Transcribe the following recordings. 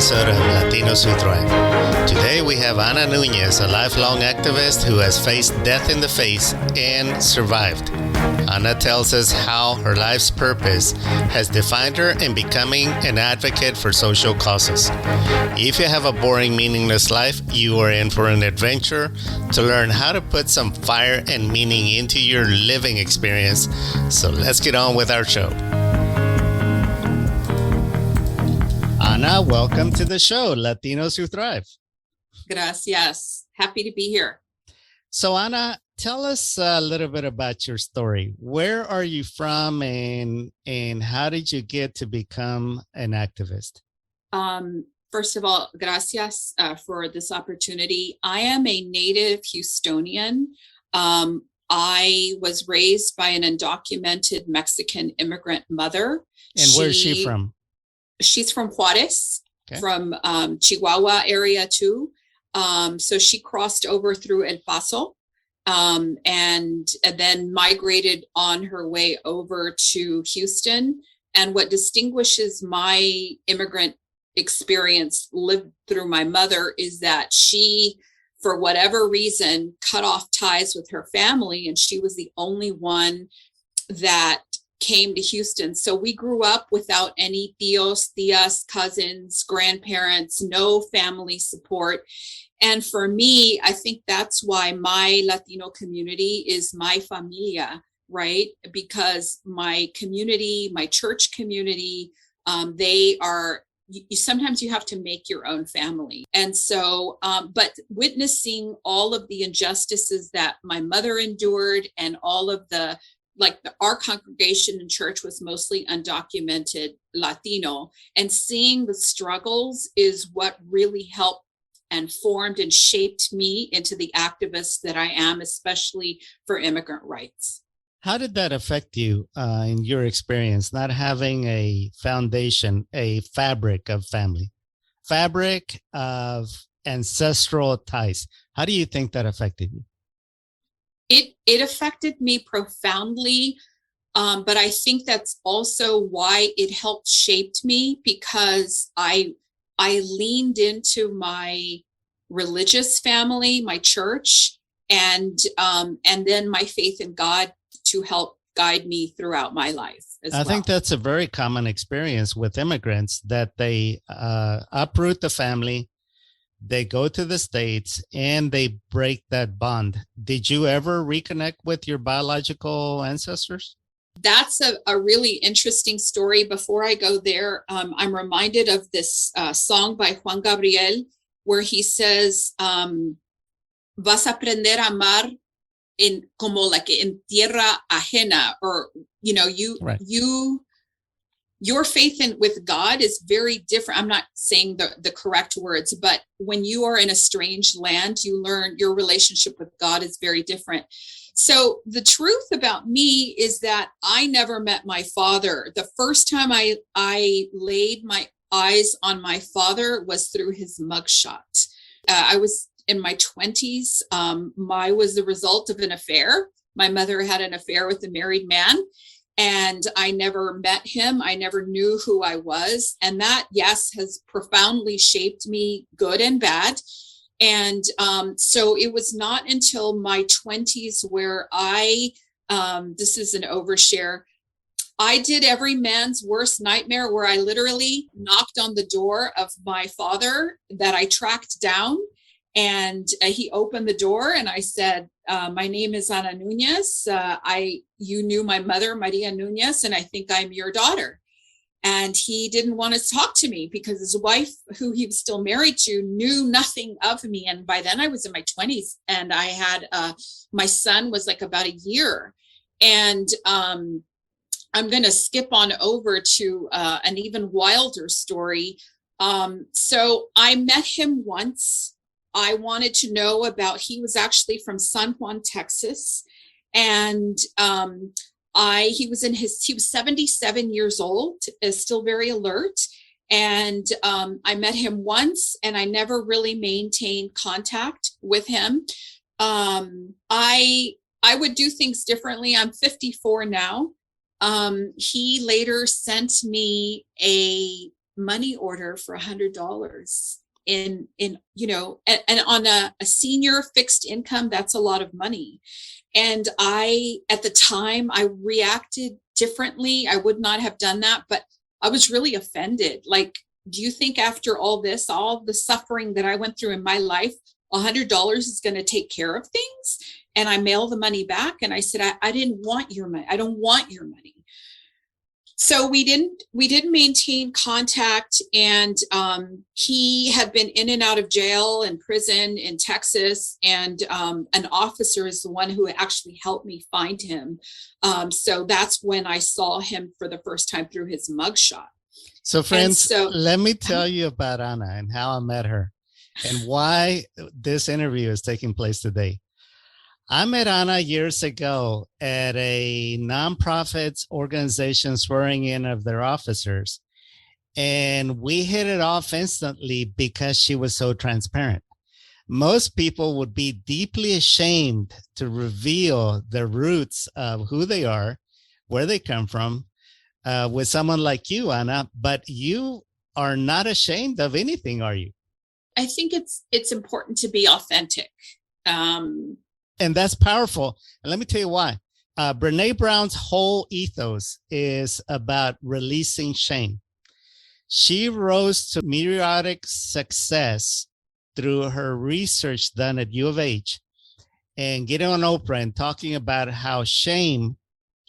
episode of Latinos Who Thrive. Today we have Anna Núñez, a lifelong activist who has faced death in the face and survived. Anna tells us how her life's purpose has defined her in becoming an advocate for social causes. If you have a boring, meaningless life, you are in for an adventure to learn how to put some fire and meaning into your living experience. So let's get on with our show. Anna, welcome to the show, Latinos Who Thrive. Gracias. Happy to be here. So Anna, tell us a little bit about your story. Where are you from and how did you get to become an activist? First of all, gracias for this opportunity. I am a native Houstonian. I was raised by an undocumented Mexican immigrant mother. And where's she from? She's from Juarez, okay. From Chihuahua area too. So she crossed over through El Paso and then migrated on her way over to Houston. And what distinguishes my immigrant experience lived through my mother is that she, for whatever reason, cut off ties with her family. And she was the only one that came to Houston. So we grew up without any tios, tias, cousins, grandparents, no family support. And for me, I think that's why my Latino community is my familia, right? Because my community, my church community, they are, sometimes you have to make your own family. And so, but witnessing all of the injustices that my mother endured and all of our congregation in church was mostly undocumented Latino, and seeing the struggles is what really helped and formed and shaped me into the activist that I am, especially for immigrant rights. How did that affect you in your experience, not having a foundation, a fabric of family, fabric of ancestral ties? How do you think that affected you? It affected me profoundly, but I think that's also why it helped shaped me, because I leaned into my religious family, my church, and then my faith in God to help guide me throughout my life as well. I think that's a very common experience with immigrants, that they uproot the family, they go to the States, and they break that bond. Did you ever reconnect with your biological ancestors? That's a really interesting story. Before I go there, I'm reminded of this song by Juan Gabriel, where he says, vas a aprender a amar como like en tierra ajena, or, right. Your faith with God is very different. I'm not saying the correct words, but when you are in a strange land, you learn your relationship with God is very different. So the truth about me is that I never met my father. The first time I laid my eyes on my father was through his mugshot. I was in my 20s. I was the result of an affair. My mother had an affair with a married man, and I never met him. I never knew who I was. And that, yes, has profoundly shaped me, good and bad. And so it was not until my 20s where this is an overshare, I did every man's worst nightmare, where I literally knocked on the door of my father that I tracked down. And he opened the door and I said, my name is Anna Núñez. You knew my mother, Maria Núñez, and I think I'm your daughter. And he didn't want to talk to me because his wife, who he was still married to, knew nothing of me. And by then I was in my 20s, and I had, my son was like about a year. And I'm going to skip on over to an even wilder story. So I met him once. I wanted to know he was actually from San Juan, Texas. And he was 77 years old, is still very alert. And I met him once, and I never really maintained contact with him. I would do things differently. I'm 54 now. He later sent me a money order for $100 in and on a senior fixed income, that's a lot of money. And at the time, I reacted differently. I would not have done that, but I was really offended. Like, do you think after all this, all the suffering that I went through in my life, $100 is going to take care of things? And I mailed the money back, and I said, I didn't want your money. I don't want your money. So we didn't maintain contact, and he had been in and out of jail and prison in Texas, and an officer is the one who actually helped me find him. So that's when I saw him for the first time through his mugshot. So friends, let me tell you about Anna and how I met her and why this interview is taking place today. I met Anna years ago at a nonprofit organization swearing in of their officers. And we hit it off instantly because she was so transparent. Most people would be deeply ashamed to reveal the roots of who they are, where they come from, with someone like you, Anna, but you are not ashamed of anything, are you? I think it's important to be authentic. And that's powerful. And let me tell you why. Brene Brown's whole ethos is about releasing shame. She rose to meteoric success through her research done at U of H and getting on Oprah and talking about how shame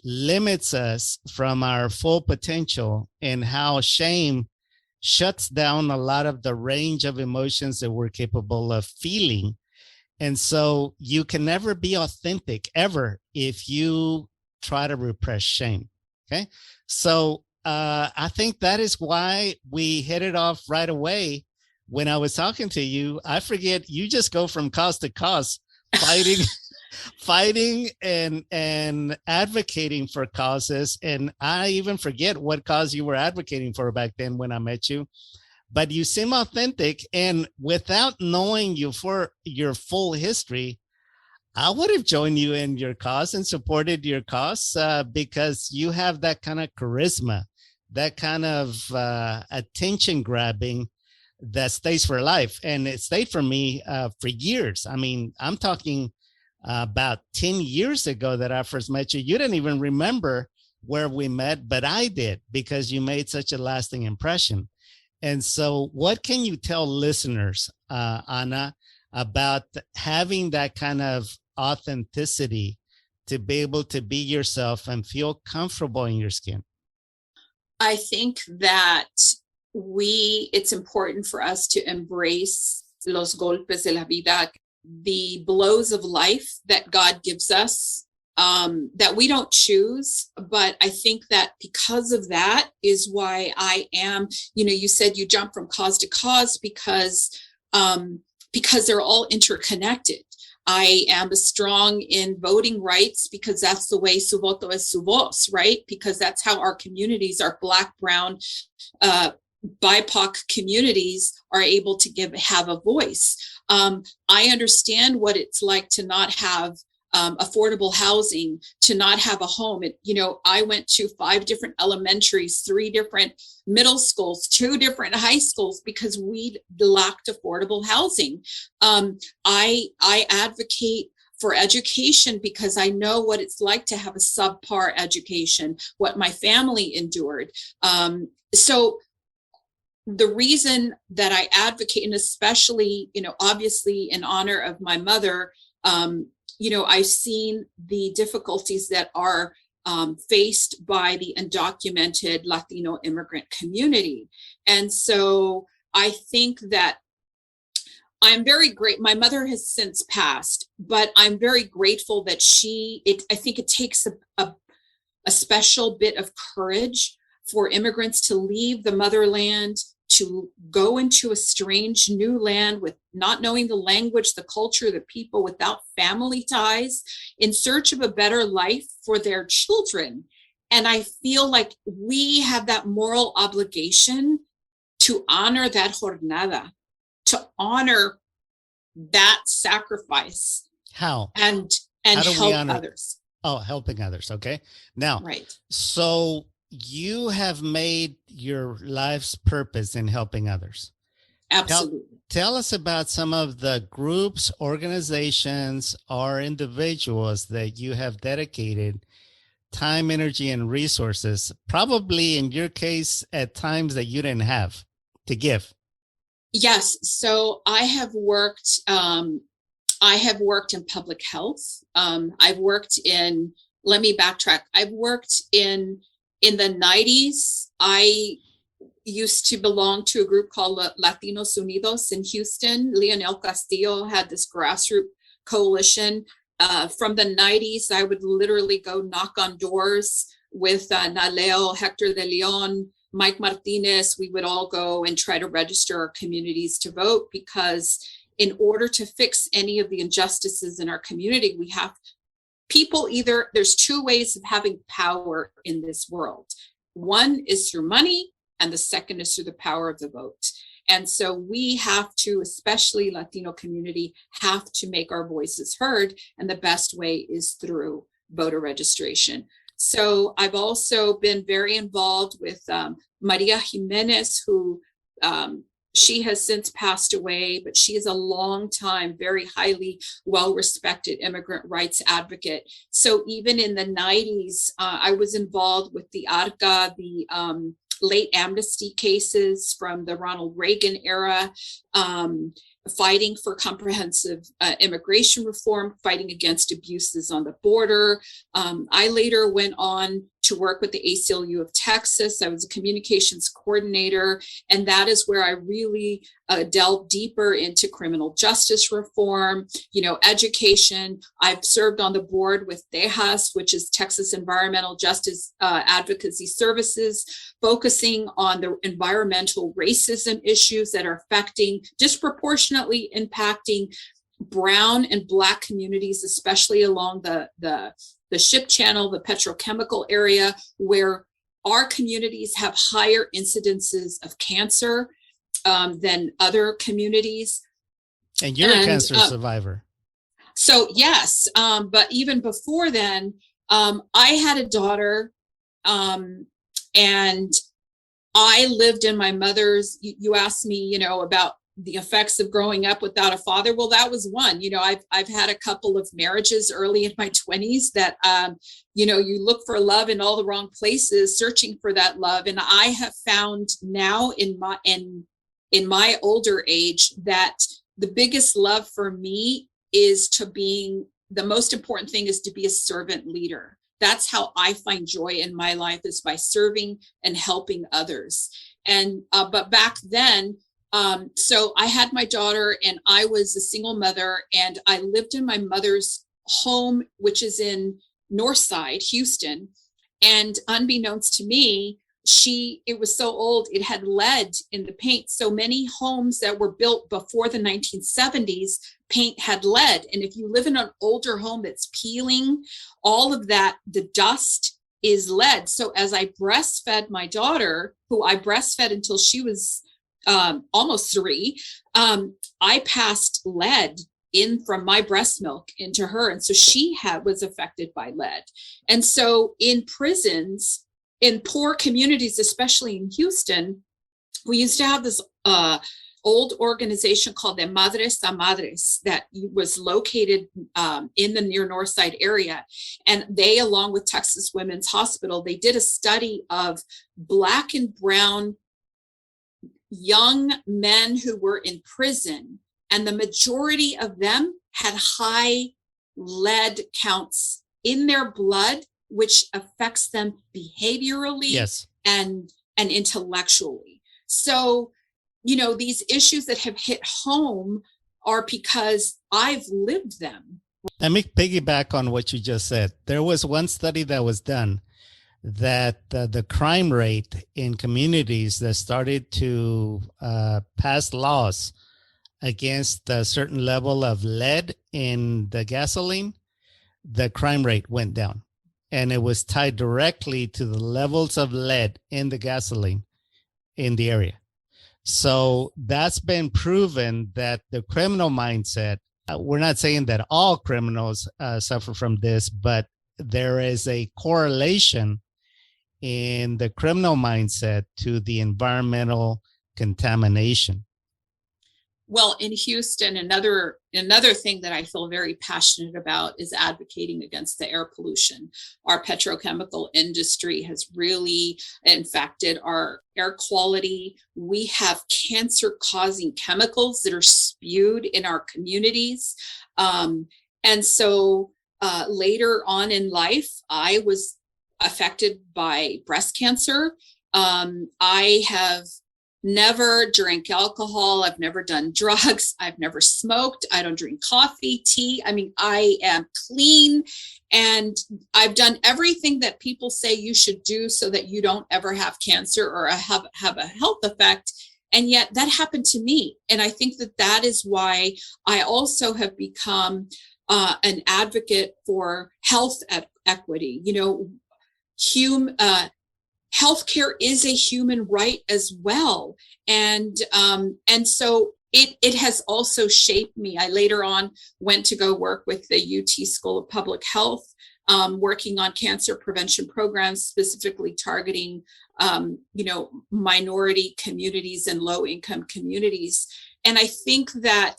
limits us from our full potential and how shame shuts down a lot of the range of emotions that we're capable of feeling. And so you can never be authentic ever if you try to repress shame. Okay. So I think that is why we hit it off right away. When I was talking to you, I forget, you just go from cause to cause, fighting and advocating for causes. And I even forget what cause you were advocating for back then when I met you. But you seem authentic, and without knowing you for your full history, I would have joined you in your cause and supported your cause because you have that kind of charisma, that kind of attention grabbing that stays for life. And it stayed for me for years. I mean, I'm talking about 10 years ago that I first met you. You didn't even remember where we met, but I did, because you made such a lasting impression. And so what can you tell listeners, Anna, about having that kind of authenticity to be able to be yourself and feel comfortable in your skin? I think that it's important for us to embrace los golpes de la vida, the blows of life that God gives us, that we don't choose. But I think that because of that is why I am, you said you jump from cause to cause because they're all interconnected. I am strong in voting rights because that's the way su voto es su voz, right? Because that's how our communities, our Black, Brown, BIPOC communities are able to have a voice. I understand what it's like to not have affordable housing, to not have a home. I went to 5 different elementaries, 3 different middle schools, 2 different high schools because we lacked affordable housing. I advocate for education because I know what it's like to have a subpar education, what my family endured. So the reason that I advocate, and especially, obviously in honor of my mother, I've seen the difficulties that are faced by the undocumented Latino immigrant community. And so I think that I'm very great. My mother has since passed, but I'm very grateful that I think it takes a special bit of courage for immigrants to leave the motherland, to go into a strange new land with not knowing the language, the culture, the people, without family ties, in search of a better life for their children. And I feel like we have that moral obligation to honor that jornada, to honor that sacrifice. How? And help others. Oh, helping others. Okay. Now, right. So you have made your life's purpose in helping others. Absolutely. Tell us about some of the groups, organizations, or individuals that you have dedicated time, energy, and resources, probably in your case, at times that you didn't have to give. Yes. So I have worked in public health. I've worked in, let me backtrack. I've worked in the 90s. I used to belong to a group called Latinos Unidos in Houston. Leonel Castillo had this grassroots coalition. From the 90s, I would literally go knock on doors with Naleo, Hector de Leon, Mike Martinez. We would all go and try to register our communities to vote, because in order to fix any of the injustices in our community, we have people either, there's two ways of having power in this world. One is through money, and the second is through the power of the vote. And so we have to, especially Latino community, have to make our voices heard. And the best way is through voter registration. So I've also been very involved with Maria Jimenez, who she has since passed away, but she is a long time, very highly well-respected immigrant rights advocate. So even in the 90s, I was involved with the ARCA, the late amnesty cases from the Ronald Reagan era, fighting for comprehensive immigration reform, fighting against abuses on the border. I later went on to work with the ACLU of Texas. I was a communications coordinator, and that is where I really delved deeper into criminal justice reform, education. I've served on the board with TEJAS, which is Texas Environmental Justice Advocacy Services, focusing on the environmental racism issues that are disproportionately impacting Brown and Black communities, especially along the ship channel, the petrochemical area, where our communities have higher incidences of cancer than other communities. And you're a cancer survivor. So yes, but even before then, I had a daughter, and I lived in my mother's. You asked me, about the effects of growing up without a father. Well, that was one. I've had a couple of marriages early in my 20s that, you look for love in all the wrong places, searching for that love. And I have found now in my older age that the biggest love for me is the most important thing is to be a servant leader. That's how I find joy in my life, is by serving and helping others. And, but back then, so I had my daughter, and I was a single mother, and I lived in my mother's home, which is in Northside, Houston. And unbeknownst to me, it was so old, it had lead in the paint. So many homes that were built before the 1970s, paint had lead. And if you live in an older home that's peeling, all of that, the dust is lead. So as I breastfed my daughter, who I breastfed until she was almost 3, I passed lead in from my breast milk into her. And so she was affected by lead. And so in prisons, in poor communities, especially in Houston, we used to have this old organization called the Madres a Madres that was located in the near North Side area. And they, along with Texas Women's Hospital, they did a study of Black and brown young men who were in prison, and the majority of them had high lead counts in their blood, which affects them behaviorally, yes, and intellectually. So, these issues that have hit home are because I've lived them. Let me piggyback on what you just said. There was one study that was done that the crime rate in communities that started to pass laws against a certain level of lead in the gasoline, the crime rate went down. And it was tied directly to the levels of lead in the gasoline in the area. So that's been proven that the criminal mindset, we're not saying that all criminals suffer from this, but there is a correlation in the criminal mindset to the environmental contamination? Well, in Houston, another thing that I feel very passionate about is advocating against the air pollution. Our petrochemical industry has really infected our air quality. We have cancer-causing chemicals that are spewed in our communities. And so later on in life, I was affected by breast cancer. I have never drank alcohol. I've never done drugs. I've never smoked. I don't drink coffee, tea. I mean, I am clean, and I've done everything that people say you should do so that you don't ever have cancer or have a health effect. And yet that happened to me. And I think that is why I also have become an advocate for health equity. You know, healthcare is a human right as well. And so it has also shaped me. I later on went to go work with the UT School of Public Health, working on cancer prevention programs, specifically targeting, minority communities and low income communities. And I think that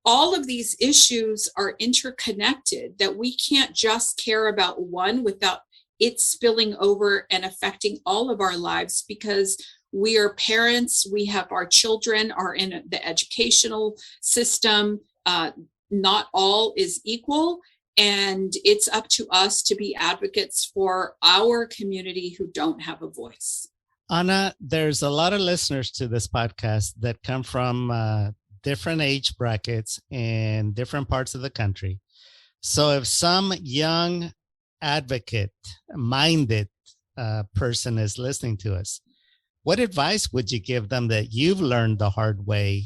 all of these issues are interconnected, that we can't just care about one without it's spilling over and affecting all of our lives, because we are parents, we have our children are in the educational system. Not all is equal, and it's up to us to be advocates for our community who don't have a voice. Anna, there's a lot of listeners to this podcast that come from different age brackets in different parts of the country. So if some young advocate-minded person is listening to us, what advice would you give them that you've learned the hard way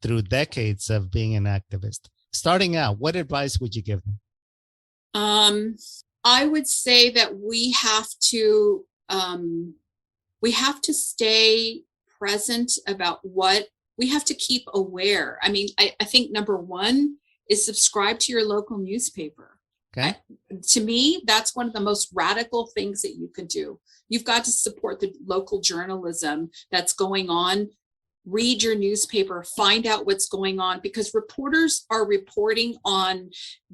through decades of being an activist? Starting out, what advice would you give them? I would say that we have to stay present about what we have to keep aware. I mean, I think number one is subscribe to your local newspaper. Okay. To me, that's one of the most radical things that you can do. You've got to support the local journalism that's going on. Read your newspaper, find out what's going on, because reporters are reporting on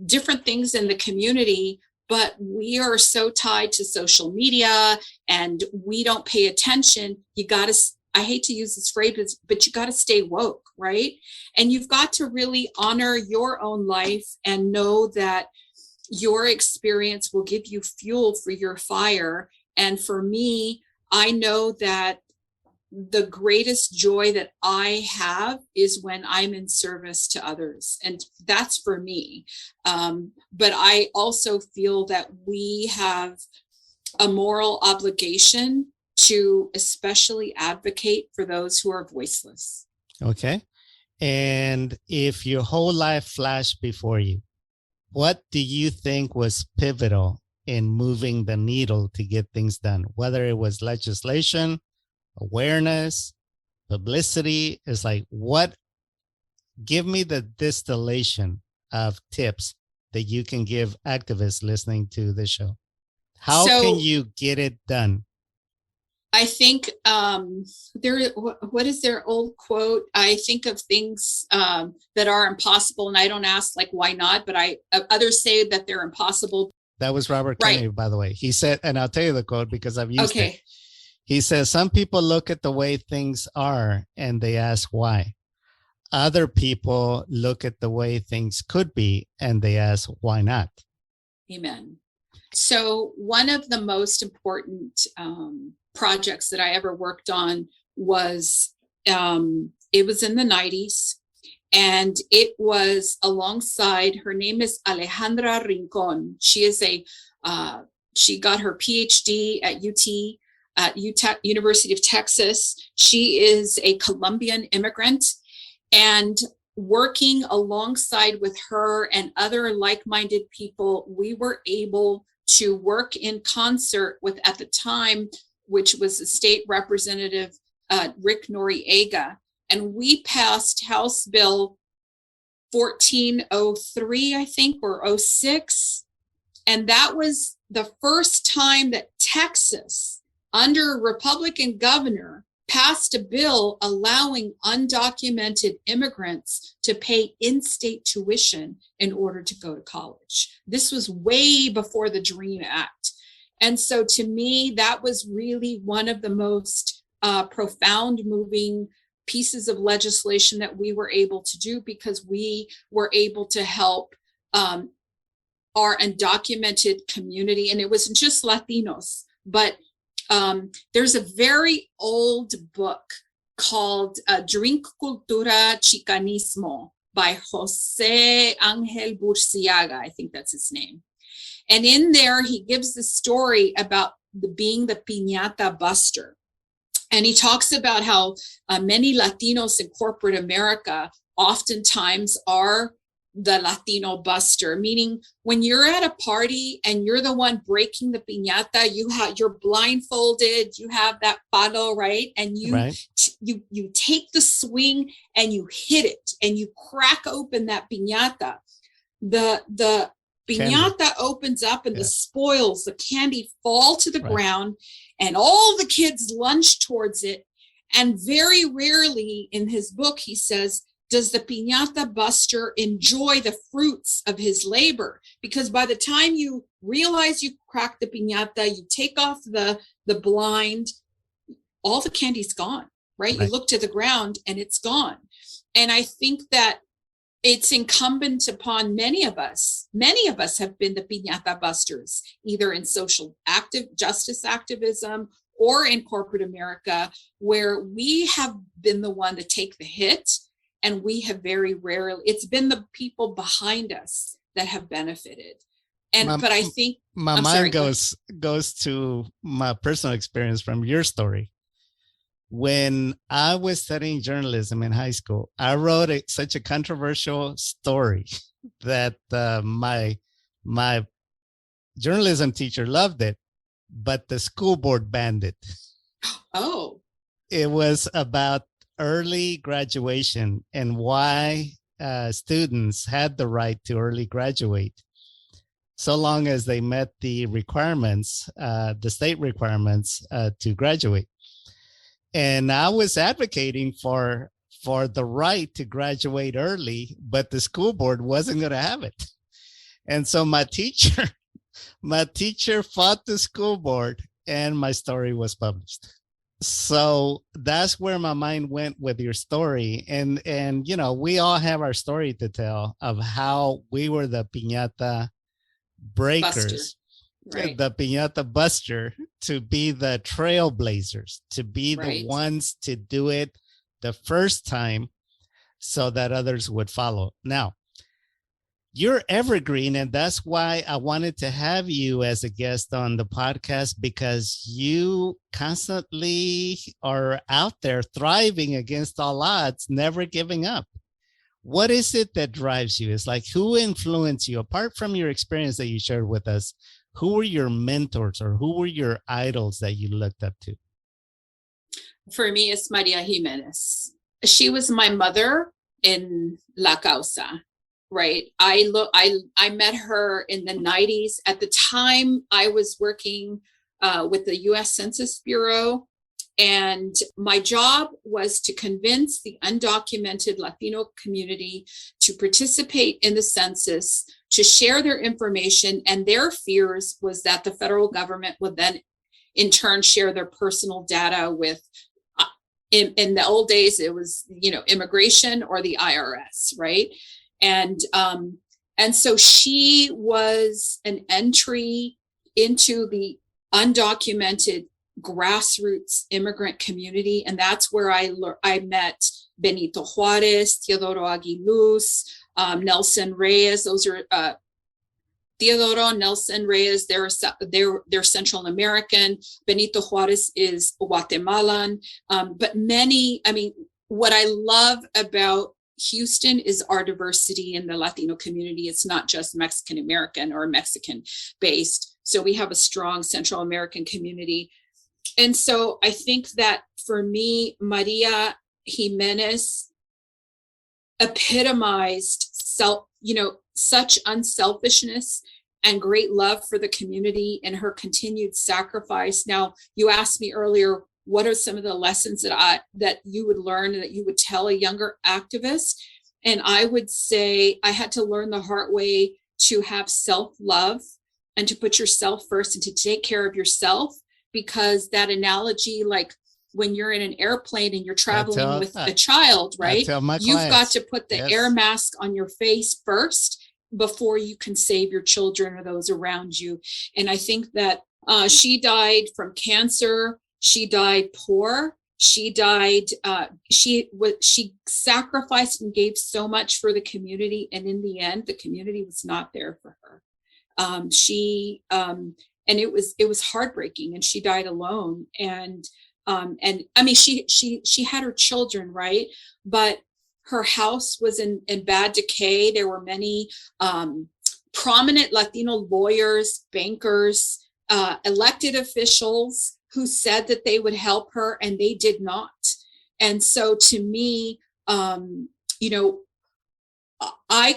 different things in the community, but we are so tied to social media and we don't pay attention. You got to, I hate to use this phrase, but you got to stay woke, right? And you've got to really honor your own life and know that your experience will give you fuel for your fire. And for me, I know that the greatest joy that I have is when I'm in service to others. And that's for me. But I also feel that we have a moral obligation to especially advocate for those who are voiceless. Okay. And if your whole life flashed before you, what do you think was pivotal in moving the needle to get things done? Whether it was legislation, awareness, publicity, is like, what? Give me the distillation of tips that you can give activists listening to this show. How can you get it done? I think what is their old quote? I think of things that are impossible, and I don't ask like why not, but others say that they're impossible. That was Robert Kennedy, by the way. He said, and I'll tell you the quote because I've used it. He says, some people look at the way things are and they ask why. Other people look at the way things could be and they ask why not. Amen. So one of the most important projects that I ever worked on was, it was in the 90s, and it was alongside, her name is Alejandra Rincon. She is she got her PhD at University of Texas. She is a Colombian immigrant, and working alongside with her and other like-minded people, we were able to work in concert with, at the time, which was the state representative, Rick Noriega. And we passed House Bill 1403, I think, or 06. And that was the first time that Texas, under a Republican governor, passed a bill allowing undocumented immigrants to pay in-state tuition in order to go to college. This was way before the DREAM Act. And so to me, that was really one of the most profound, moving pieces of legislation that we were able to do, because we were able to help our undocumented community. And it wasn't just Latinos, but there's a very old book called Drink Cultura Chicanismo by Jose Angel Burciaga, I think that's his name. And in there, he gives the story about being the piñata buster. And he talks about how many Latinos in corporate America oftentimes are the Latino buster, meaning when you're at a party and you're the one breaking the piñata, you're blindfolded, you have that palo, right? And you take the swing and you hit it and you crack open that piñata. The piñata opens up and the spoils, the candy fall to the ground, and all the kids lunge towards it. And very rarely in his book, he says, does the piñata buster enjoy the fruits of his labor? Because by the time you realize you cracked the piñata, you take off the blind, all the candy's gone, right? You look to the ground and it's gone. And I think that it's incumbent upon many of us have been the piñata busters, either in social justice activism or in corporate America, where we have been the one to take the hit. And we have very rarely, it's been the people behind us that have benefited. But I think my mind goes to my personal experience from your story. When I was studying journalism in high school, I wrote such a controversial story that my journalism teacher loved it, but the school board banned it. Oh. It was about early graduation and why students had the right to early graduate, so long as they met the requirements, the state requirements to graduate. And I was advocating for the right to graduate early, but the school board wasn't going to have it. And so my teacher fought the school board, and my story was published. So that's where my mind went with your story. And you know, we all have our story to tell of how we were the piñata breakers, the piñata buster, to be the trailblazers, to be the ones to do it the first time so that others would follow. Now, you're evergreen, and that's why I wanted to have you as a guest on the podcast, because you constantly are out there thriving against all odds, never giving up. What is it that drives you? It's like, who influenced you? Apart from your experience that you shared with us, who were your mentors or who were your idols that you looked up to? For me, it's Maria Jimenez. She was my mother in La Causa. Right. I met her in the 90s. At the time, I was working with the U.S. Census Bureau, and my job was to convince the undocumented Latino community to participate in the census, to share their information, and their fears was that the federal government would then in turn share their personal data with, in the old days, it was, immigration or the IRS, right? And so she was an entry into the undocumented grassroots immigrant community. And that's where I met Benito Juarez, Teodoro Aguiluz, Nelson Reyes. Those are Teodoro, Nelson Reyes, they're Central American. Benito Juarez is Guatemalan. But what I love about Houston is our diversity in the Latino community. It's not just Mexican American or Mexican based. So we have a strong Central American community. And so I think that for me, Maria Jimenez epitomized such unselfishness and great love for the community and her continued sacrifice. Now, you asked me earlier, what are some of the lessons that you would learn and that you would tell a younger activist? And I would say I had to learn the hard way to have self-love and to put yourself first and to take care of yourself, because that analogy, like when you're in an airplane and you're traveling with a child, right? You've got to put the air mask on your face first before you can save your children or those around you. And I think that she died from cancer. She died poor. She died, she sacrificed and gave so much for the community. And in the end, the community was not there for her. And it was heartbreaking, and she died alone. And I mean, she had her children, right? But her house was in bad decay. There were many prominent Latino lawyers, bankers, elected officials who said that they would help her, and they did not. And so to me, I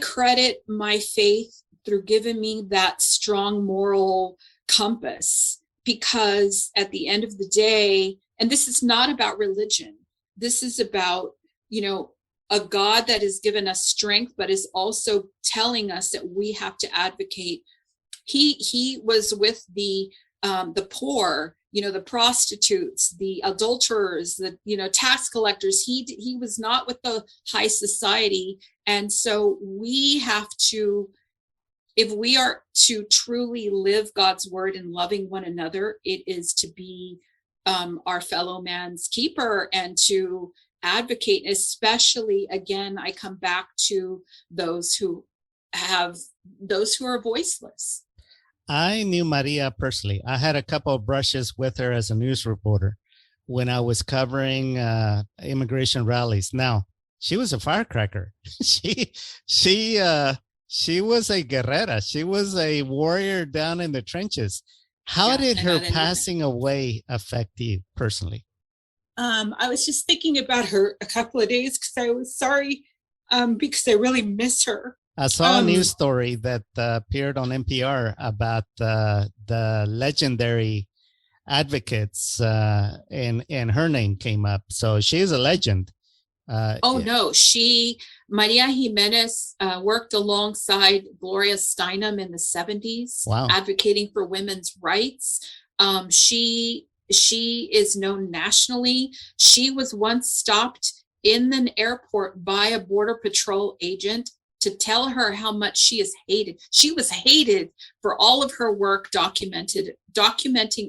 credit my faith through giving me that strong moral compass, because at the end of the day, and this is not about religion, this is about, a God that has given us strength, but is also telling us that we have to advocate. He was with the poor, the prostitutes, the adulterers, the tax collectors. He was not with the high society. And so we have to, if we are to truly live God's word and loving one another, it is to be our fellow man's keeper and to advocate. Especially, again, I come back to those who are voiceless. I knew Maria personally. I had a couple of brushes with her as a news reporter when I was covering immigration rallies. Now, she was a firecracker. She was a guerrera. She was a warrior down in the trenches. How did her passing away affect you personally? I was just thinking about her a couple of days because I was sorry because I really miss her. I saw a news story that appeared on NPR about the legendary advocates, and her name came up. So she is a legend. No, Maria Jimenez worked alongside Gloria Steinem in the 70s, advocating for women's rights. She is known nationally. She was once stopped in an airport by a Border Patrol agent to tell her how much she is hated. She was hated for all of her work documenting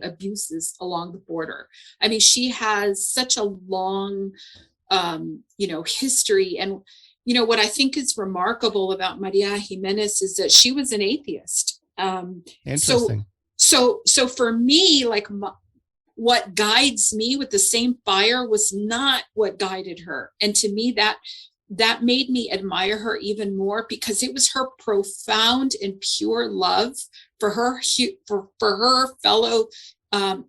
abuses along the border. I mean, she has such a long, history. And, what I think is remarkable about Maria Jimenez is that she was an atheist. Interesting. So for me, like what guides me with the same fire was not what guided her. And to me, that made me admire her even more, because it was her profound and pure love for her fellow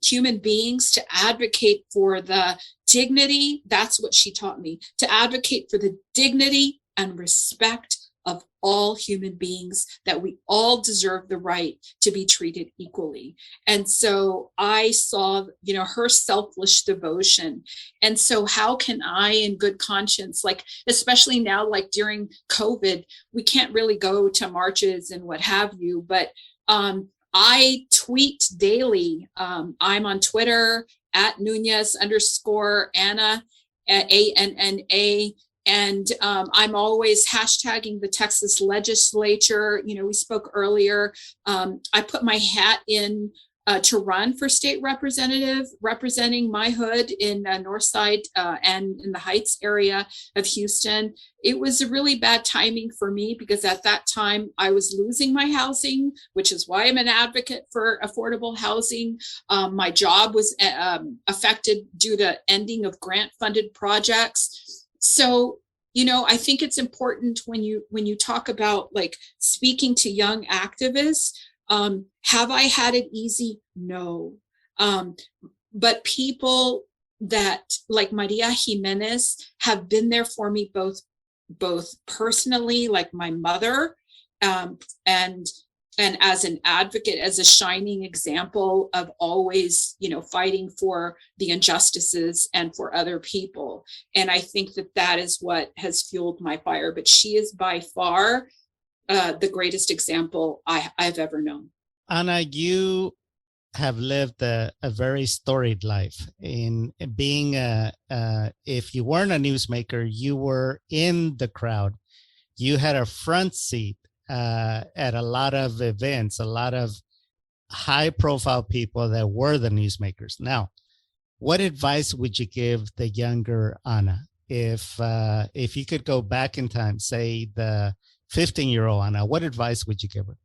human beings, to advocate for the dignity. That's what she taught me, to advocate for the dignity and respect of all human beings, that we all deserve the right to be treated equally. And so I saw, her selfless devotion. And so how can I, in good conscience, like, especially now, like during COVID, we can't really go to marches and what have you, but I tweet daily. I'm on Twitter at Núñez_Anna, ANNA. And I'm always hashtagging the Texas legislature. We spoke earlier. I put my hat in to run for state representative, representing my hood in Northside and in the Heights area of Houston. It was a really bad timing for me, because at that time I was losing my housing, which is why I'm an advocate for affordable housing. My job was affected due to ending of grant-funded projects. So, I think it's important when you talk about like speaking to young activists. Have I had it easy? No. But people that like Maria Jimenez have been there for me, both personally, like my mother, and and as an advocate, as a shining example of always, fighting for the injustices and for other people. And I think that that is what has fueled my fire. But she is by far the greatest example I've ever known. Anna, you have lived a very storied life in being if you weren't a newsmaker, you were in the crowd. You had a front seat at a lot of events, a lot of high profile people that were the newsmakers. Now, what advice would you give the younger Anna if you could go back in time, say the 15-year-old Anna, what advice would you give her?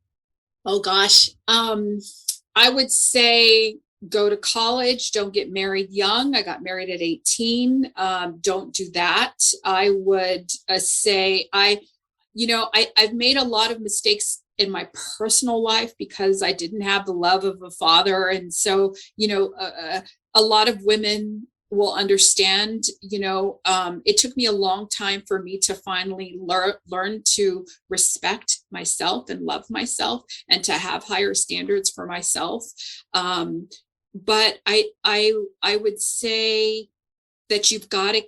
Oh gosh. I would say go to college, don't get married young. I got married at 18. Don't do that. I would say I've made a lot of mistakes in my personal life because I didn't have the love of a father. And so, a lot of women will understand, it took me a long time for me to finally learn to respect myself and love myself and to have higher standards for myself. But I would say that you got to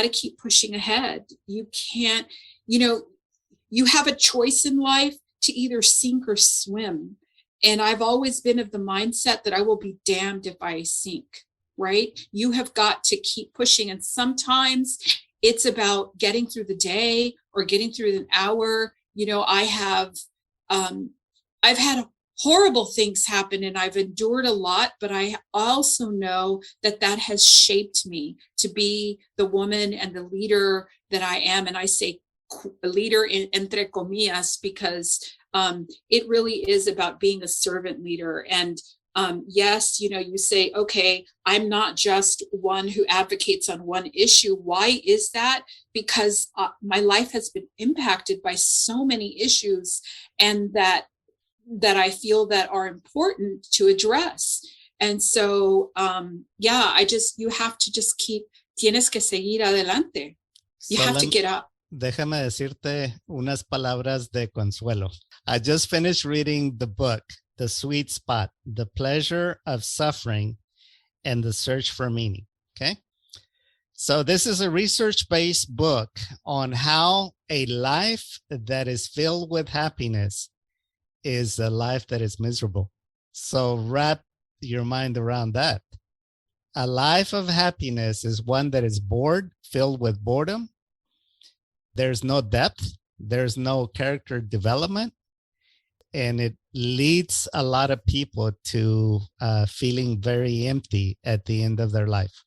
keep pushing ahead. You can't, you have a choice in life to either sink or swim. And I've always been of the mindset that I will be damned if I sink, right? You have got to keep pushing. And sometimes it's about getting through the day or getting through an hour. I've had horrible things happen and I've endured a lot, but I also know that has shaped me to be the woman and the leader that I am. And I say leader entre comillas, because it really is about being a servant leader. And yes, you say, okay, I'm not just one who advocates on one issue. Why is that? Because my life has been impacted by so many issues and that I feel that are important to address. And so, you have to just tienes que seguir adelante. You have to get up. Déjame decirte unas palabras de consuelo. I just finished reading the book, The Sweet Spot, The Pleasure of Suffering and the Search for Meaning. Okay. So this is a research-based book on how a life that is filled with happiness is a life that is miserable. So wrap your mind around that. A life of happiness is one that is bored, filled with boredom. There's no depth. There's no character development. And it leads a lot of people to feeling very empty at the end of their life.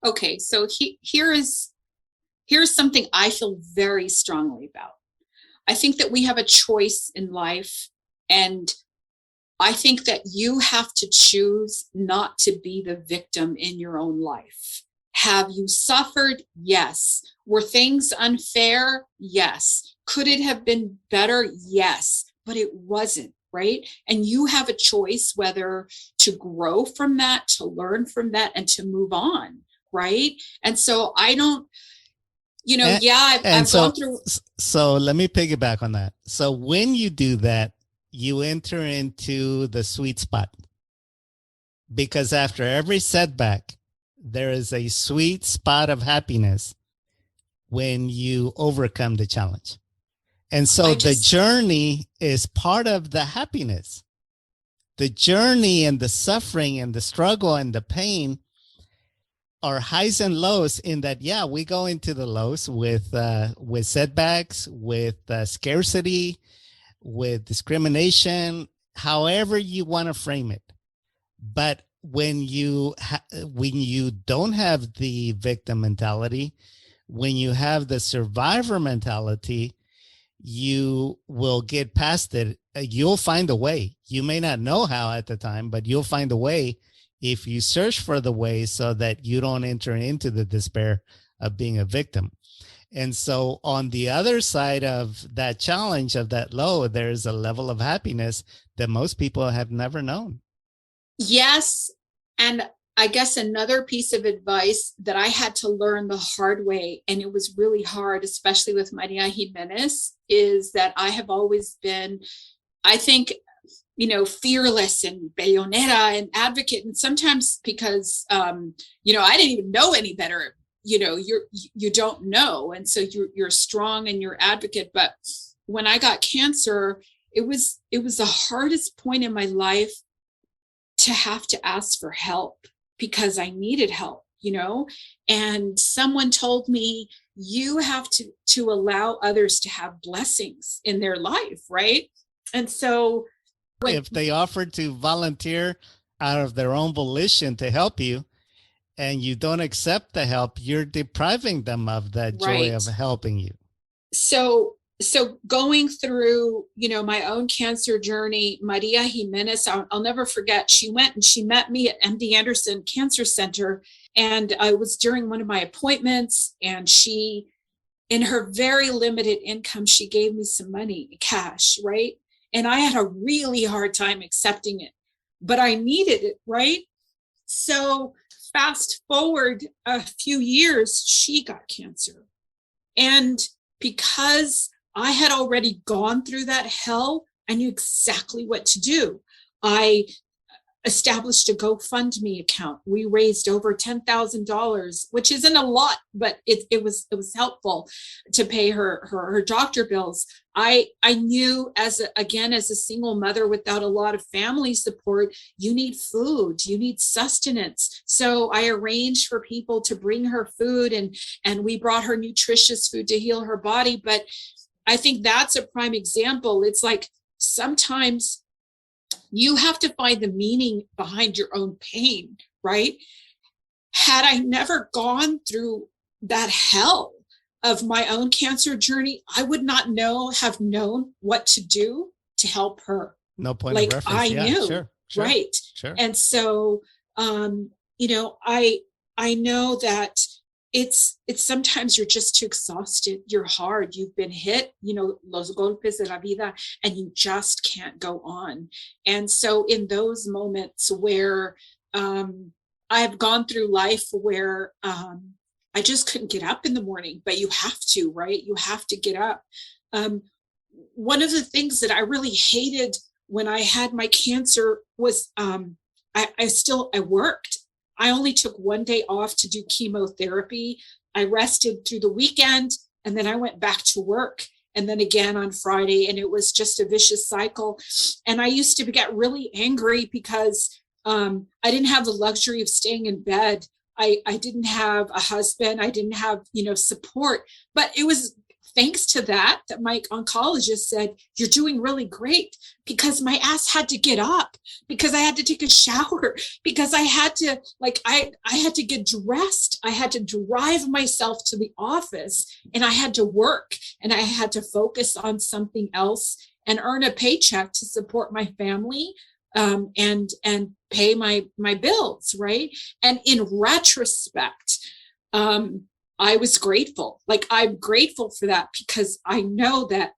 Okay, so here's something I feel very strongly about. I think that we have a choice in life, and I think that you have to choose not to be the victim in your own life. Have you suffered? Yes. Were things unfair? Yes. Could it have been better? Yes, but it wasn't, right? And you have a choice whether to grow from that, to learn from that, and to move on, right? And so I don't, I've gone through. So let me piggyback on that. So when you do that, you enter into the sweet spot, because after every setback, there is a sweet spot of happiness when you overcome the challenge. And so the journey is part of the happiness. The journey and the suffering and the struggle and the pain are highs and lows, in that, we go into the lows with setbacks, with scarcity, with discrimination, however you want to frame it. But when you don't have the victim mentality, when you have the survivor mentality, you will get past it. You'll find a way. You may not know how at the time, but you'll find a way if you search for the way, so that you don't enter into the despair of being a victim. And so on the other side of that challenge, of that low, there's a level of happiness that most people have never known. Yes. And I guess another piece of advice that I had to learn the hard way, and it was really hard, especially with Maria Jimenez, is that I have always been, I think, fearless and peleonera and advocate. And sometimes because, I didn't even know any better. You don't know. And so you're strong and you're advocate. But when I got cancer, it was the hardest point in my life to have to ask for help, because I needed help, and someone told me, you have to allow others to have blessings in their life. Right. And so if they offered to volunteer out of their own volition to help you and you don't accept the help, you're depriving them of that joy of helping you. So going through, my own cancer journey, Maria Jimenez, I'll never forget, she went and she met me at MD Anderson Cancer Center. And I was during one of my appointments, and she, in her very limited income, she gave me some money, cash, right? And I had a really hard time accepting it, but I needed it, right? So fast forward a few years, she got cancer. And because I had already gone through that hell, I knew exactly what to do. I established a GoFundMe account. We raised over $10,000, which isn't a lot, but it was helpful to pay her doctor bills. I knew as a single mother without a lot of family support, you need food, you need sustenance. So I arranged for people to bring her food, and we brought her nutritious food to heal her body. But I think that's a prime example. It's like sometimes you have to find the meaning behind your own pain, right? Had I never gone through that hell of my own cancer journey, I would not have known what to do to help her. No point of reference. I knew, sure, right? Sure. And so, I know that it's sometimes you're just too exhausted. You're hard. You've been hit, los golpes de la vida, and you just can't go on. And so in those moments where I've gone through life where I just couldn't get up in the morning, but you have to, right? You have to get up. One of the things that I really hated when I had my cancer was I worked. I only took one day off to do chemotherapy. I rested through the weekend, and then I went back to work, and then again on Friday, and it was just a vicious cycle. And I used to get really angry because I didn't have the luxury of staying in bed. I didn't have a husband. I didn't have, support. But it was thanks to that my oncologist said, you're doing really great, because my ass had to get up, because I had to take a shower, because I had to I had to get dressed. I had to drive myself to the office, and I had to work, and I had to focus on something else and earn a paycheck to support my family and pay my bills, right? And in retrospect, I was grateful. I'm grateful for that, because I know that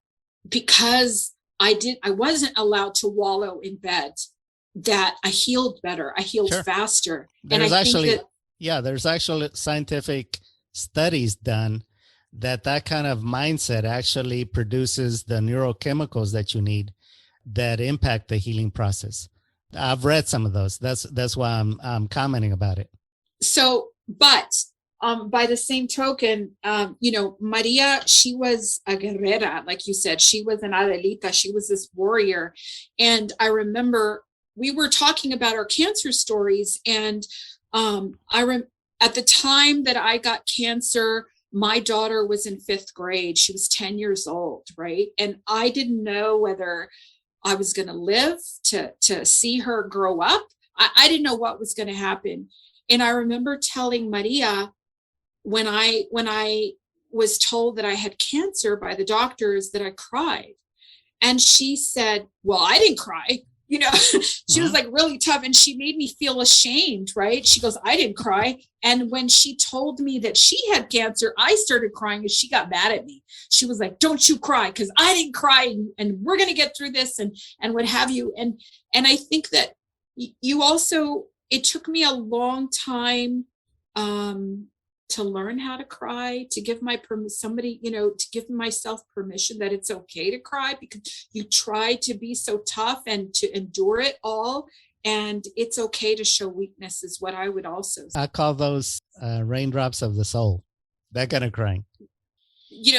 because I wasn't allowed to wallow in bed, that I healed better. I healed faster. There's actually scientific studies done that kind of mindset actually produces the neurochemicals that you need that impact the healing process. I've read some of those. That's why I'm commenting about it. So, but by the same token, Maria, she was a guerrera, like you said. She was an Adelita. She was this warrior. And I remember we were talking about our cancer stories. And at the time that I got cancer, my daughter was in 5th grade. She was 10 years old, right? And I didn't know whether I was going to live to see her grow up. I didn't know what was going to happen. And I remember telling Maria, when I was told that I had cancer by the doctors, that I cried. And she said, well, I didn't cry. She was really tough, and she made me feel ashamed, right? She goes, I didn't cry. And when she told me that she had cancer, I started crying, and she got mad at me. She was like, don't you cry, because I didn't cry, and we're going to get through this and what have you. And I think that you also, it took me a long time to learn how to cry, to give to give myself permission that it's okay to cry, because you try to be so tough and to endure it all. And it's okay to show weakness is what I would also say. I call those raindrops of the soul, that kind of crying.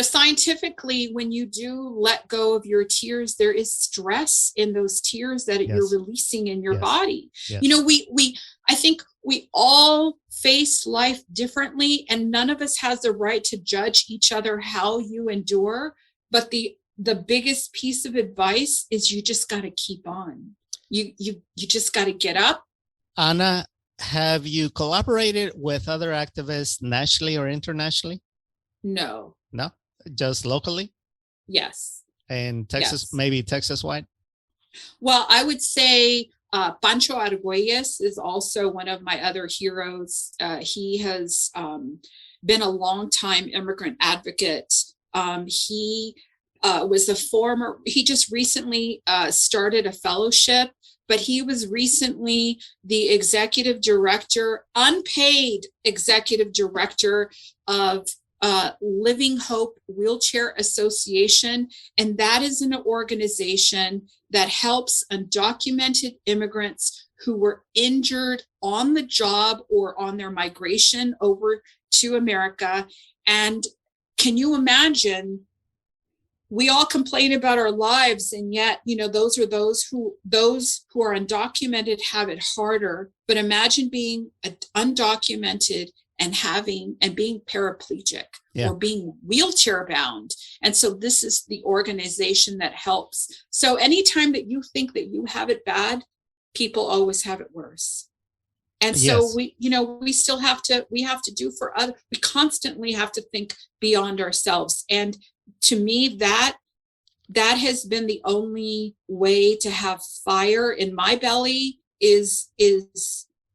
Scientifically, when you do let go of your tears, there is stress in those tears that you're releasing in your body. Yes. I think we all face life differently, and none of us has the right to judge each other how you endure. But the biggest piece of advice is you just got to keep on. You just got to get up. Anna, have you collaborated with other activists nationally or internationally? No. No, just locally? Yes. And Texas, maybe Texas-wide? Well, I would say Pancho Argüelles is also one of my other heroes. He has been a longtime immigrant advocate. He just recently started a fellowship, but he was recently the executive director, unpaid executive director of Living Hope Wheelchair Association. And that is an organization that helps undocumented immigrants who were injured on the job or on their migration over to America. And can you imagine, we all complain about our lives, and yet, those who are undocumented have it harder. But imagine being undocumented and being paraplegic or being wheelchair bound. And so this is the organization that helps. So anytime that you think that you have it bad, people always have it worse. And so we have to do for others. We constantly have to think beyond ourselves. And to me, that has been the only way to have fire in my belly is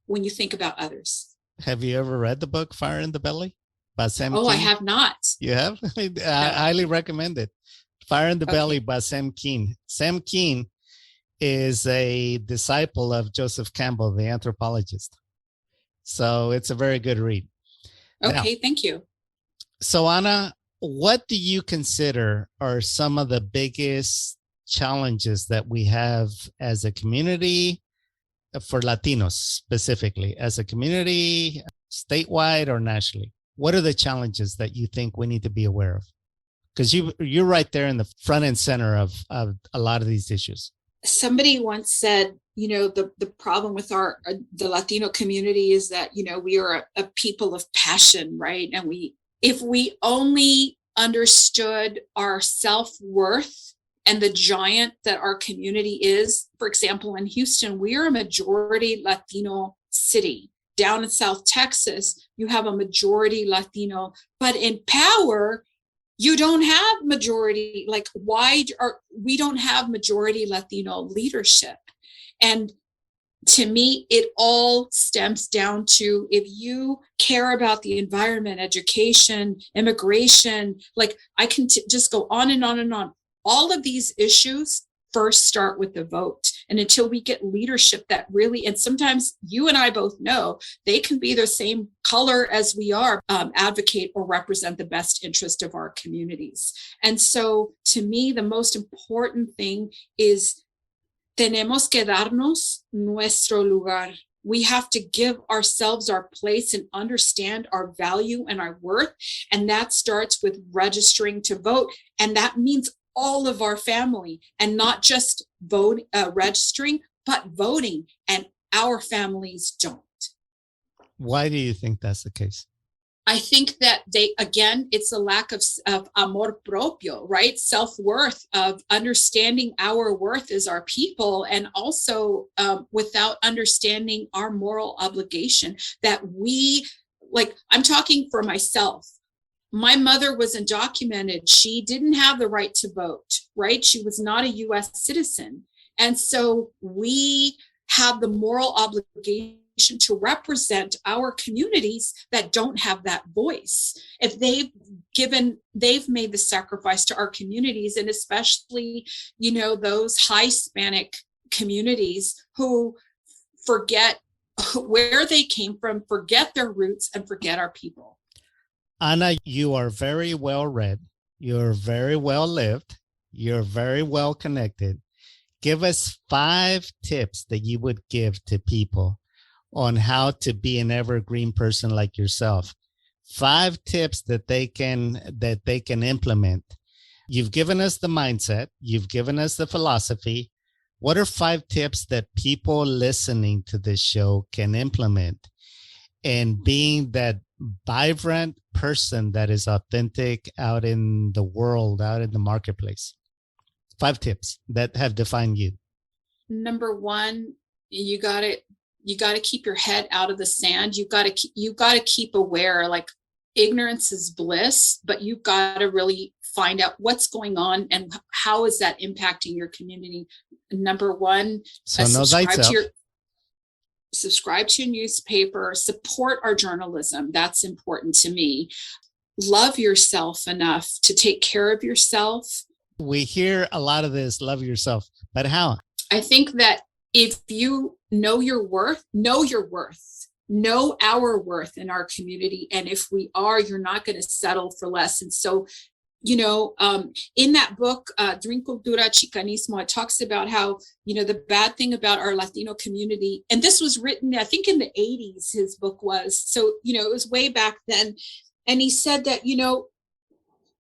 when you think about others. Have you ever read the book Fire in the Belly by Sam Keen? I have not. You have? I highly recommend it. Fire in the Belly by Sam Keen. Sam Keen is a disciple of Joseph Campbell, the anthropologist. So it's a very good read. Okay, now, thank you. So Anna, what do you consider are some of the biggest challenges that we have as a community, for Latinos specifically, as a community, statewide or nationally? What are the challenges that you think we need to be aware of? Because you're right there in the front and center of a lot of these issues. Somebody once said, the problem with the Latino community is that, we are a people of passion, right? And if we only understood our self-worth and the giant that our community is. For example, in Houston, we are a majority Latino city. Down in South Texas, you have a majority Latino, but in power, you don't have majority. We don't have majority Latino leadership. And to me, it all stems down to, if you care about the environment, education, immigration, I can just go on and on and on. All of these issues first start with the vote. And until we get leadership that really, and sometimes you and I both know, they can be the same color as we are, advocate or represent the best interest of our communities. And so to me, the most important thing is tenemos que darnos nuestro lugar. We have to give ourselves our place and understand our value and our worth. And that starts with registering to vote. And that means all of our family, and not just registering, but voting. And our families don't. Why do you think that's the case? I think that it's a lack of amor propio, right? Self-worth, of understanding our worth as our people, and also without understanding our moral obligation that I'm talking for myself. My mother was undocumented. She didn't have the right to vote, right? She was not a US citizen. And so we have the moral obligation to represent our communities that don't have that voice. If they've made the sacrifice to our communities, and especially, those high Hispanic communities who forget where they came from, forget their roots, and forget our people. Anna, you are very well read. You're very well lived. You're very well connected. Give us 5 tips that you would give to people on how to be an evergreen person like yourself. 5 tips that they can implement. You've given us the mindset. You've given us the philosophy. What are 5 tips that people listening to this show can implement and being that vibrant person that is authentic out in the world, out in the marketplace? 5 tips that have defined you. Number 1, you got to keep your head out of the sand. You got to keep aware. Like, ignorance is bliss, but you've got to really find out what's going on and how is that impacting your community. Number 1, subscribe to your newspaper, support our journalism. That's important to me. Love yourself enough to take care of yourself. We hear a lot of this, love yourself, but how? I think that if you know your worth, know our worth in our community. And if we are, you're not going to settle for less. And so, in that book, Drink Cultura Chicanismo, it talks about how, the bad thing about our Latino community, and this was written, I think in the 80s, his book was. So, it was way back then. And he said that,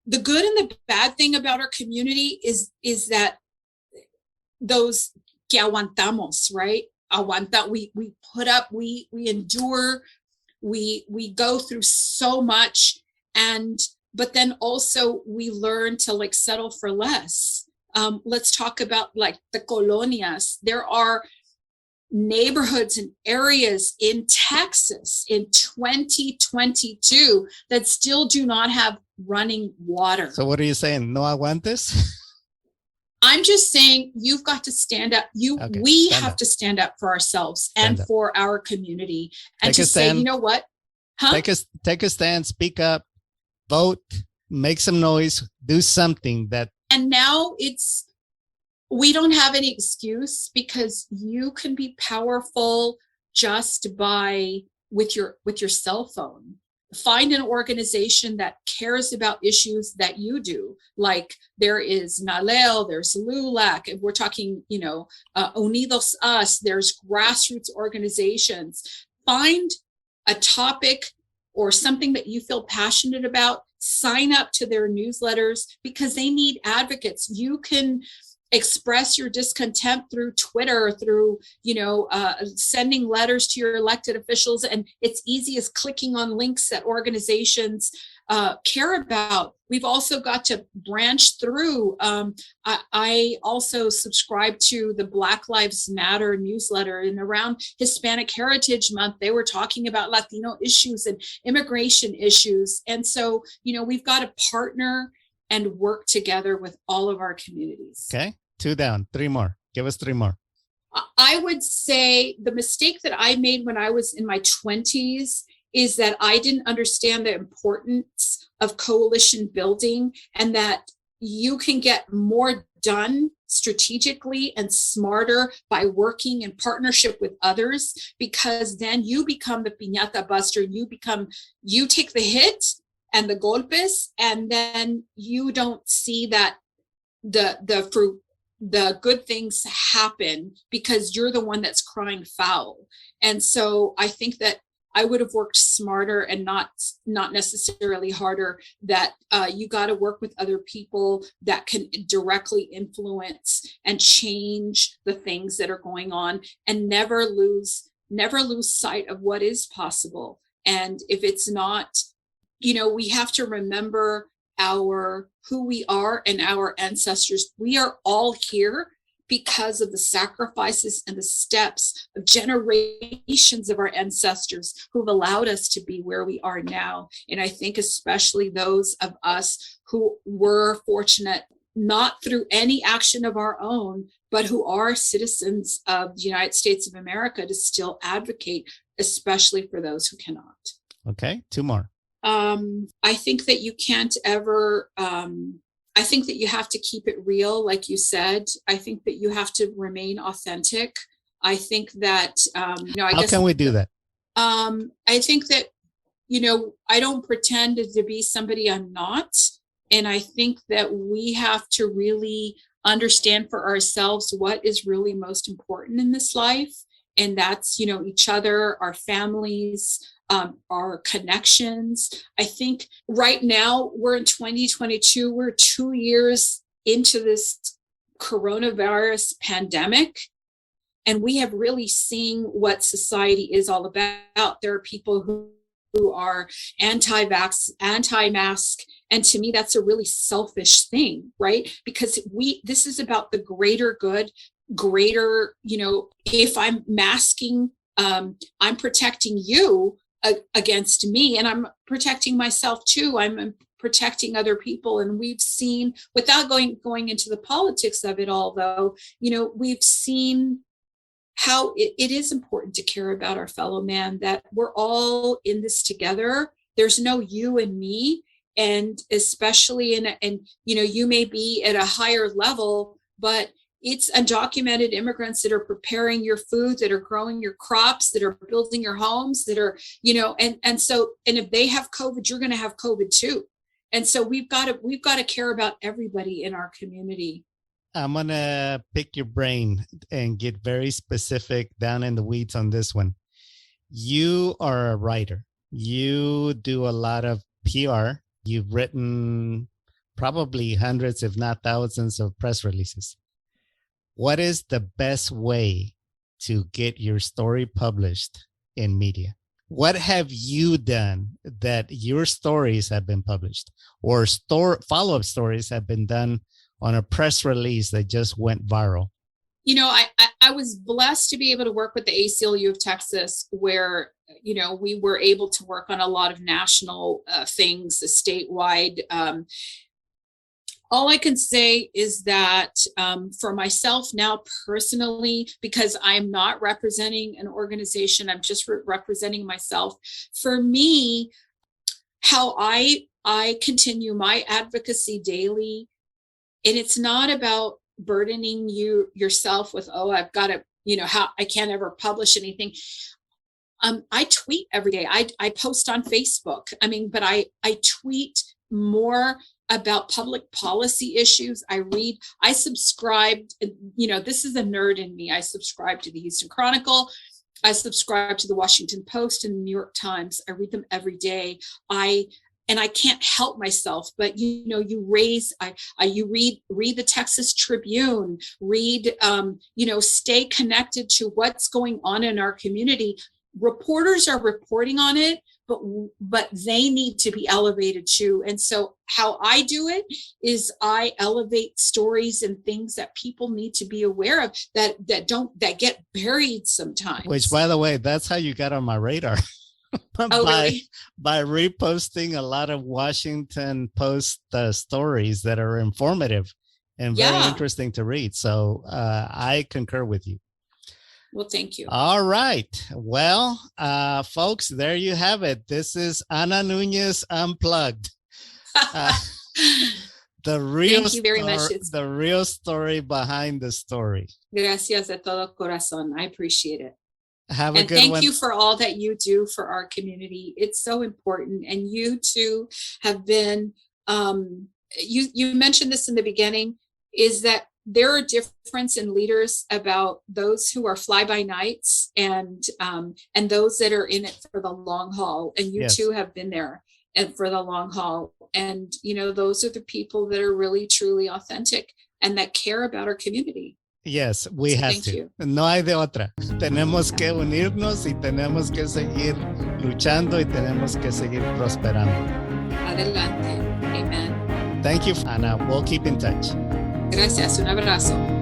the good and the bad thing about our community is that those que aguantamos, right? Aguanta, we put up, we endure, we go through so much, but then also we learn to settle for less. Let's talk about the colonias. There are neighborhoods and areas in Texas in 2022 that still do not have running water. So what are you saying? No aguantes? I'm just saying you've got to stand up. We have to stand up for ourselves and for our community, and to say, you know what? Take a stand, speak up, vote, make some noise, do something that. And now we don't have any excuse, because you can be powerful just with your cell phone. Find an organization that cares about issues that you do. Like there is NALEL, there's LULAC, if we're talking, Unidos Us, there's grassroots organizations. Find a topic or something that you feel passionate about, sign up to their newsletters, because they need advocates. You can express your discontent through Twitter, through, sending letters to your elected officials. And it's easy as clicking on links that organizations care about. We've also got to branch through. I also subscribe to the Black Lives Matter newsletter, and around Hispanic Heritage Month, they were talking about Latino issues and immigration issues. And so, we've got to partner and work together with all of our communities. Okay, 2 down, 3 more. Give us 3 more. I would say the mistake that I made when I was in my 20s is that I didn't understand the importance of coalition building, and that you can get more done strategically and smarter by working in partnership with others, because then you become the piñata buster. You take the hit and the golpes, and then you don't see that the fruit, the good things happen, because you're the one that's crying foul. And so I think that I would have worked smarter and not necessarily harder, that you got to work with other people that can directly influence and change the things that are going on, and never lose sight of what is possible. And if it's not, we have to remember who we are and our ancestors. We are all here because of the sacrifices and the steps of generations of our ancestors who've allowed us to be where we are now. And I think especially those of us who were fortunate, not through any action of our own, but who are citizens of the United States of America, to still advocate, especially for those who cannot. Okay, 2 more. I think that you can't ever, I think that you have to keep it real, like you said. I think that you have to remain authentic. I think that, How can we do that? I think that, I don't pretend to be somebody I'm not. And I think that we have to really understand for ourselves what is really most important in this life. And that's, each other, our families, our connections. I think right now we're in 2022, we're 2 years into this coronavirus pandemic. And we have really seen what society is all about. There are people who are anti-vax, anti-mask. And to me, that's a really selfish thing, right? Because this is about the greater good, greater, if I'm masking, I'm protecting you against me, and I'm protecting myself too. I'm protecting other people. And we've seen, without going into the politics of it all, though, we've seen how it is important to care about our fellow man, that we're all in this together. There's no you and me. And especially you may be at a higher level, but it's undocumented immigrants that are preparing your food, that are growing your crops, that are building your homes, that are, and if they have COVID, you're going to have COVID too. And so we've got to care about everybody in our community. I'm going to pick your brain and get very specific down in the weeds on this one. You are a writer. You do a lot of PR. You've written probably hundreds, if not thousands, of press releases. What is the best way to get your story published in media? What have you done that your stories have been published, or follow-up stories have been done on a press release that just went viral? I was blessed to be able to work with the ACLU of Texas, where, we were able to work on a lot of national things, statewide. All I can say is that for myself now personally, because I'm not representing an organization, I'm just representing myself. For me, how I continue my advocacy daily, and it's not about burdening yourself with, I've got to, how I can't ever publish anything. I tweet every day. I post on Facebook. But I tweet more about public policy issues. I subscribed, this is a nerd in me. I subscribe to the Houston Chronicle. I subscribe to the Washington Post and the New York Times. I read them every day. And I can't help myself, but you read the Texas Tribune, stay connected to what's going on in our community. Reporters are reporting on it, but they need to be elevated too. And so how I do it is I elevate stories and things that people need to be aware of that get buried sometimes. Which, by the way, that's how you got on my radar. Really? By reposting a lot of Washington Post stories that are informative and very interesting to read. So I concur with you. Well, thank you. All right. Well, folks, there you have it. This is Anna Núñez Unplugged. The real story behind the story. Gracias de todo corazón. I appreciate it. Have a and good thank one. you for all that you do for our community. It's so important. And you too have been, you mentioned this in the beginning, is that there are difference in leaders about those who are fly-by-nights and those that are in it for the long haul. And you too have been there and for the long haul. And, those are the people that are really, truly authentic and that care about our community. Yes, we have to. You. No hay de otra. Tenemos que unirnos y tenemos que seguir luchando y tenemos que seguir prosperando. Adelante. Amen. Thank you, Anna. We'll keep in touch. Gracias. Un abrazo.